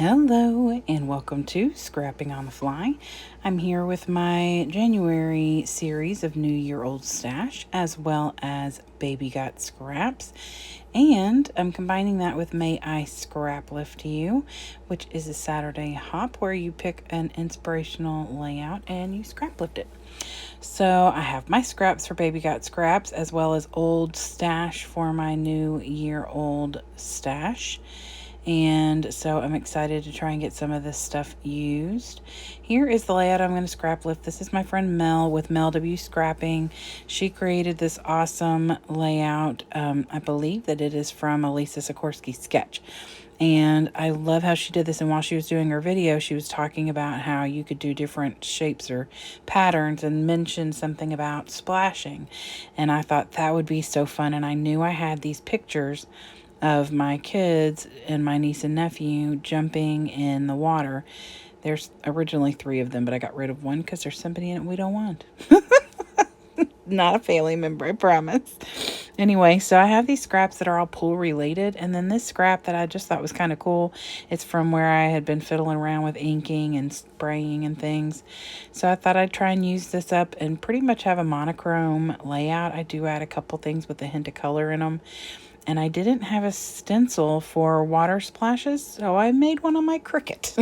Hello and welcome to Scrapping on the Fly. I'm here with my January series of New Year Old Stash as well as Baby Got Scraps. And I'm combining that with May I Scraplift You, which is a Saturday hop where you pick an inspirational layout and you scraplift it. So I have my scraps for Baby Got Scraps as well as old stash for my New Year Old Stash. And so I'm excited to try and get some of this stuff used. Here is the layout I'm going to scrap lift. This is my friend Mel with Mel W Scrapping. She created this awesome layout. I believe that it is from a Lisa Sikorsky sketch. And I love how she did this. And while she was doing her video, she was talking about how you could do different shapes or patterns and mentioned something about splashing. And I thought that would be so fun. And I knew I had these pictures of my kids and my niece and nephew jumping in the water. There's originally 3 of them, but I got rid of one because there's somebody in it we don't want. Not a family member, I promise. Anyway, so I have these scraps that are all pool related, and then this scrap that I just thought was kind of cool. It's from where I had been fiddling around with inking and spraying and things. So I thought I'd try and use this up and pretty much have a monochrome layout. I do add a couple things with a hint of color in them. And I didn't have a stencil for water splashes, so I made one on my Cricut.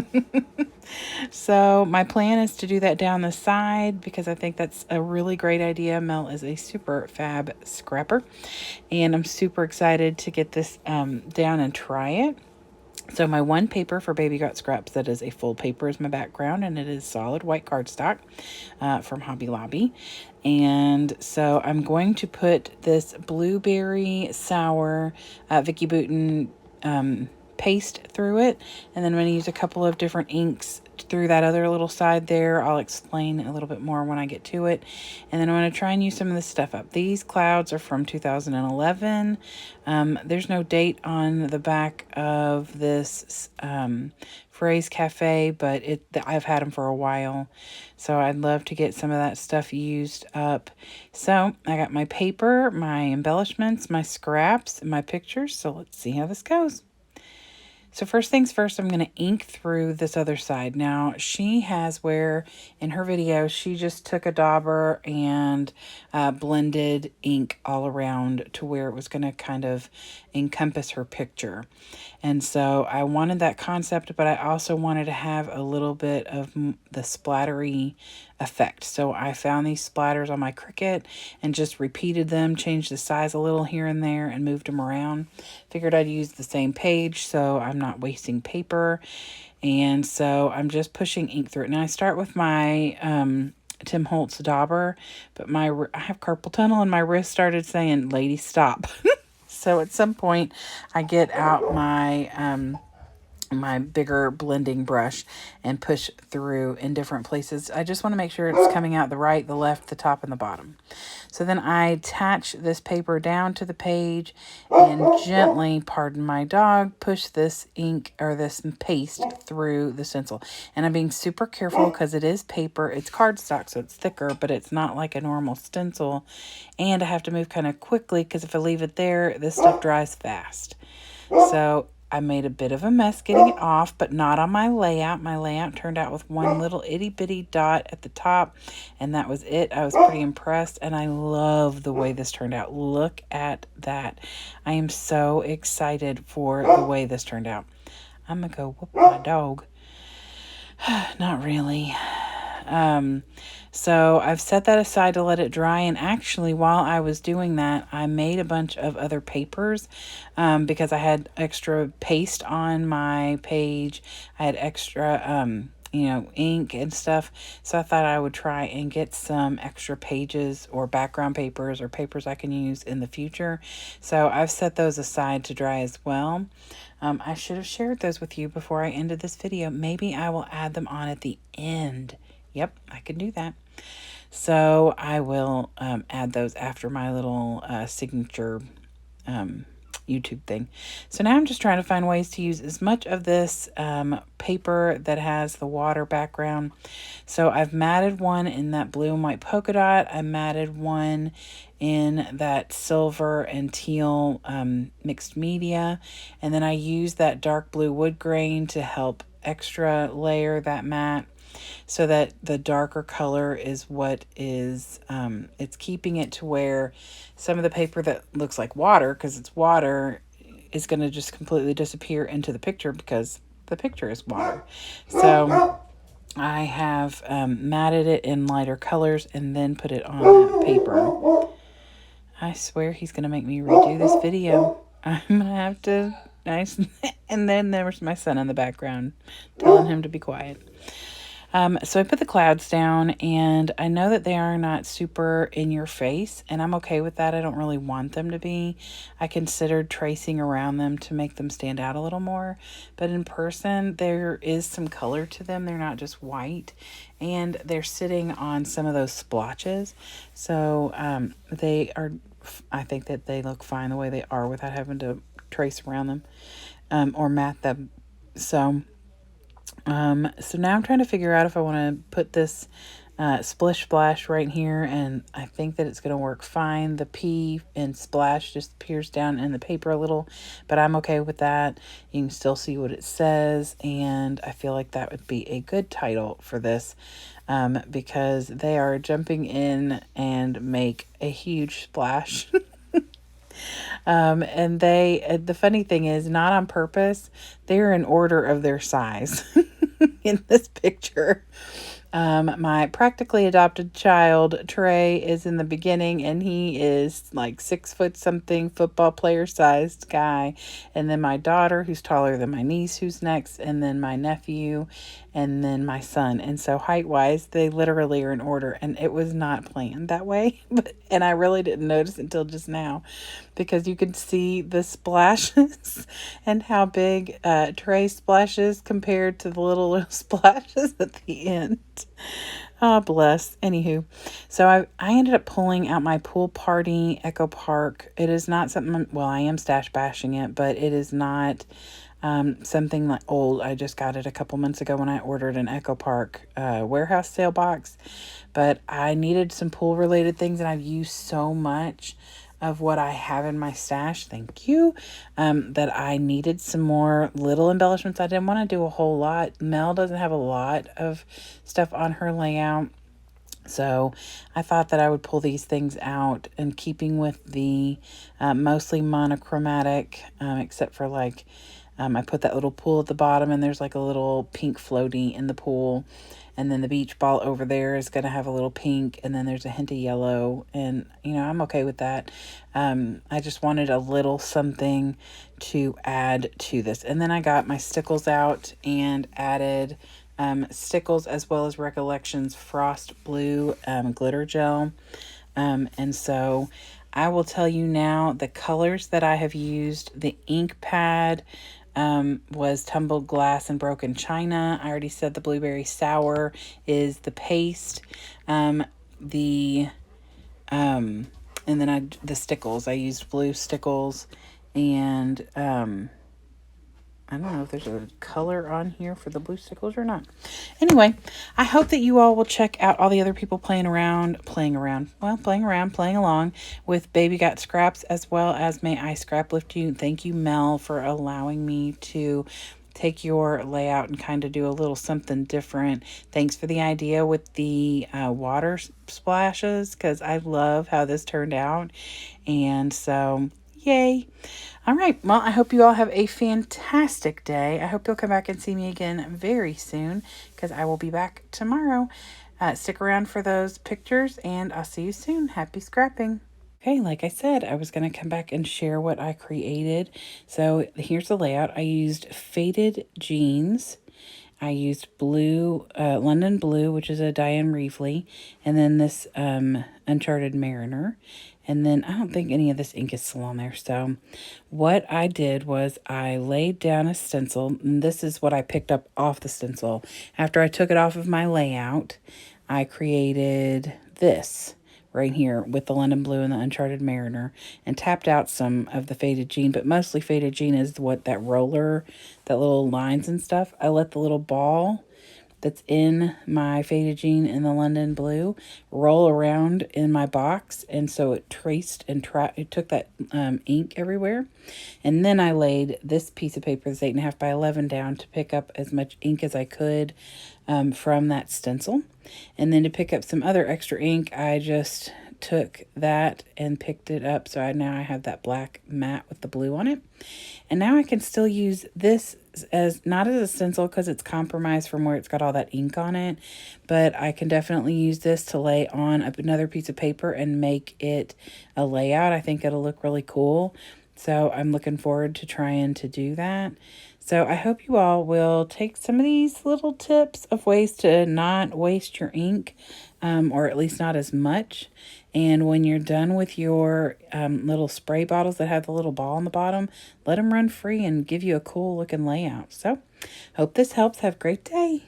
So my plan is to do that down the side because I think that's a really great idea. Mel is a super fab scrapper, and I'm super excited to get this down and try it. So my one paper for Baby Got Scraps that is a full paper is my background, and it is solid white cardstock from Hobby Lobby. And so I'm going to put this blueberry sour Vicky Bouton paste through it. And then I'm going to use a couple of different inks through that other little side there. I'll explain a little bit more when I get to it. And then I'm going to try and use some of this stuff up. These clouds are from 2011. There's no date on the back of this Phrase Cafe, but I've had them for a while. So I'd love to get some of that stuff used up. So I got my paper, my embellishments, my scraps, and my pictures. So let's see how this goes. So first things first, I'm going to ink through this other side. Now, she has where, in her video, she just took a dauber and blended ink all around to where it was going to kind of encompass her picture. And so I wanted that concept, but I also wanted to have a little bit of the splattery effect. So I found these splatters on my Cricut and just repeated them, changed the size a little here and there and moved them around. Figured I'd use the same page so I'm not wasting paper. And so I'm just pushing ink through it. Now I start with my Tim Holtz dauber, but I have carpal tunnel and my wrist started saying, "Lady, stop." So at some point I get out my my bigger blending brush and push through in different places. I just want to make sure it's coming out the right, the left, the top, and the bottom. So then I attach this paper down to the page and gently, pardon my dog, push this ink or this paste through the stencil. And I'm being super careful because it is paper. It's cardstock, so it's thicker, but it's not like a normal stencil. And I have to move kind of quickly because if I leave it there, this stuff dries fast. So I made a bit of a mess getting it off, but not on my layout. My layout turned out with one little itty bitty dot at the top, and that was it. I was pretty impressed, and I love the way this turned out. Look at that. I am so excited for the way this turned out. I'm going to go whoop my dog. Not really. So I've set that aside to let it dry, and actually while I was doing that, I made a bunch of other papers because I had extra paste on my page. I had extra ink and stuff, so I thought I would try and get some extra pages or background papers or papers I can use in the future. So I've set those aside to dry as well. I should have shared those with you before I ended this video. Maybe I will add them on at the end. Yep, I can do that. So I will add those after my little signature YouTube thing. So now I'm just trying to find ways to use as much of this paper that has the water background. So I've matted one in that blue and white polka dot. I matted one in that silver and teal mixed media. And then I use that dark blue wood grain to help extra layer, that matte, so that the darker color is what is, it's keeping it to where some of the paper that looks like water, because it's water, is going to just completely disappear into the picture because the picture is water. So I have matted it in lighter colors and then put it on that paper. I swear he's going to make me redo this video. I'm going to have to... Nice. And then there was my son in the background telling him to be quiet. So I put the clouds down, and I know that they are not super in your face, and I'm okay with that. I don't really want them to be. I considered tracing around them to make them stand out a little more, but in person there is some color to them. They're not just white, and they're sitting on some of those splotches. So they are, I think that they look fine the way they are without having to trace around them or mat them. So now I'm trying to figure out if I want to put this Splish Splash right here, and I think that it's going to work fine. The P in Splash just appears down in the paper a little, but I'm okay with that. You can still see what it says, and I feel like that would be a good title for this because they are jumping in and make a huge splash. And the funny thing is, not on purpose, they're in order of their size in this picture. My practically adopted child, Trey, is in the beginning, and he is like 6 foot something, football player sized guy. And then my daughter, who's taller than my niece, who's next, and then my nephew, and then my son. And so height wise, they literally are in order, and it was not planned that way. And I really didn't notice until just now, because you could see the splashes and how big Trey splashes compared to the little splashes at the end. Oh, bless. Anywho, so I ended up pulling out my Pool Party Echo Park. It is not something, well, I am stash bashing it, but it is not something like old. I just got it a couple months ago when I ordered an Echo Park warehouse sale box. But I needed some pool related things, and I've used so much of what I have in my stash, thank you, that I needed some more little embellishments. I didn't want to do a whole lot. Mel doesn't have a lot of stuff on her layout, so I thought that I would pull these things out in keeping with the mostly monochromatic, except for like, I put that little pool at the bottom, and there's like a little pink floaty in the pool. And then the beach ball over there is going to have a little pink, and then there's a hint of yellow, and you know, I'm okay with that. I just wanted a little something to add to this. And then I got my stickles out and added stickles as well as Recollections Frost Blue glitter gel. And so I will tell you now the colors that I have used. The ink pad was Tumbled Glass and Broken China. I already said the Blueberry Sour is the paste. And then the stickles. I used blue stickles, and I don't know if there's a color on here for the blue stickles or not. Anyway, I hope that you all will check out all the other people playing along with Baby Got Scraps, as well as May I Scraplift You. Thank you, Mel, for allowing me to take your layout and kind of do a little something different. Thanks for the idea with the water splashes, because I love how this turned out. And so, yay. All right. Well, I hope you all have a fantastic day. I hope you'll come back and see me again very soon, because I will be back tomorrow. Stick around for those pictures, and I'll see you soon. Happy scrapping. Okay, like I said, I was going to come back and share what I created. So here's the layout. I used faded jeans. I used blue, London Blue, which is a Diane Reevely, and then this Uncharted Mariner. And then I don't think any of this ink is still on there. So what I did was I laid down a stencil, and this is what I picked up off the stencil. After I took it off of my layout, I created this right here with the London Blue and the Uncharted Mariner, and tapped out some of the faded jean, but mostly faded jean is what that roller, that little lines and stuff. I let the little ball that's in my faded jean in the London blue roll around in my box, and so it traced and it took that ink everywhere. And then I laid this piece of paper, this 8.5 by 11, down to pick up as much ink as I could from that stencil. And then to pick up some other extra ink, I just took that and picked it up. So now I have that black mat with the blue on it. And now I can still use this as not as a stencil because it's compromised from where it's got all that ink on it, but I can definitely use this to lay on another piece of paper and make it a layout. I think it'll look really cool. So I'm looking forward to trying to do that. So I hope you all will take some of these little tips of ways to not waste your ink, or at least not as much. And when you're done with your little spray bottles that have the little ball on the bottom, let them run free and give you a cool looking layout. So hope this helps. Have a great day.